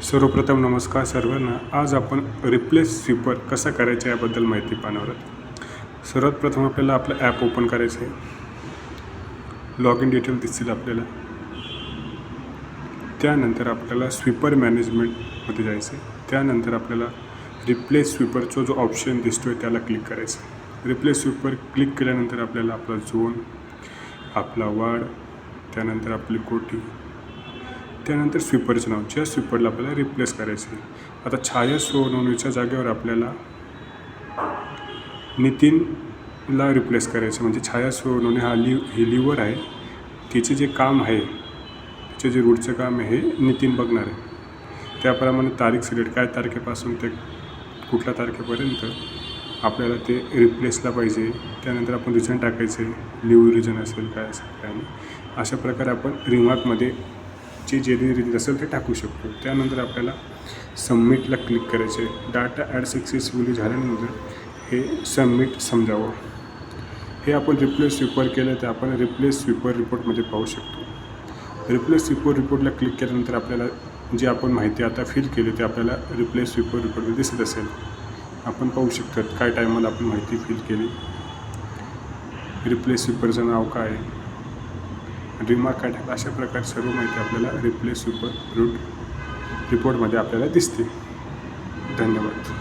सर्वप्रथम नमस्कार सर्वांना. आज आपण रिप्लेस स्वीपर कसा करायचा याबद्दल माहिती पाहणार आहोत. सर्वात प्रथम आपल्याला आपलं ॲप ओपन करायचं आहे. लॉग इन डिटेल दिसतील आपल्याला. त्यानंतर आपल्याला स्वीपर मॅनेजमेंटमध्ये जायचं आहे. त्यानंतर आपल्याला रिप्लेस स्वीपरचा जो ऑप्शन दिसतो आहे त्याला क्लिक करायचं आहे. रिप्लेस स्वीपर क्लिक केल्यानंतर आपल्याला आपला झोन, आपला वार्ड, त्यानंतर आपली कोठी, त्यानंतर स्वीपरचं नाव, ज्या स्वीपरला आपल्याला रिप्लेस करायचं आहे. आता छाया सोनवणेच्या जागेवर आपल्याला नितीनला रिप्लेस करायचं. म्हणजे छाया सोनवणे हा लिव्हर आहे, तिचे जे काम आहे, तिचे जे रूटचं काम आहे हे नितीन बघणार आहे. त्याप्रमाणे तारीख सिलेक्ट, काय तारखेपासून ते कुठल्या तारखेपर्यंत आपल्याला ते रिप्लेसला पाहिजे. त्यानंतर आपण रिझन टाकायचं आहे, लिव्ह रिझन असेल काय असेल काय नाही. अशा प्रकारे आपण रिमार्कमध्ये जे रिझन असेल ते टाकू शकतो. त्यानंतर आपल्याला सबमिटला क्लिक करायचे. डाटा ॲड सक्सेसफुली झाल्यानंतर हे सबमिट समजावं. हे आपण रिप्लेस स्वीपर केलं तर आपण रिप्लेस स्वीपर रिपोर्टमध्ये पाहू शकतो. रिप्लेस स्वीपर रिपोर्टला क्लिक केल्यानंतर आपल्याला जी आपण माहिती आता फिल केली ते आपल्याला रिप्लेस स्वीपर रिपोर्टमध्ये दिसत असेल. आपण पाहू शकतो काय टायमाला आपण माहिती फिल केली, रिप्लेस स्वीपरचं नाव काय, रिमार्क काय टाकला, अशा प्रकारे सर्व माहिती आपल्याला रिप्लेस स्वीपर रिपोर्टमध्ये आपल्याला दिसते. धन्यवाद.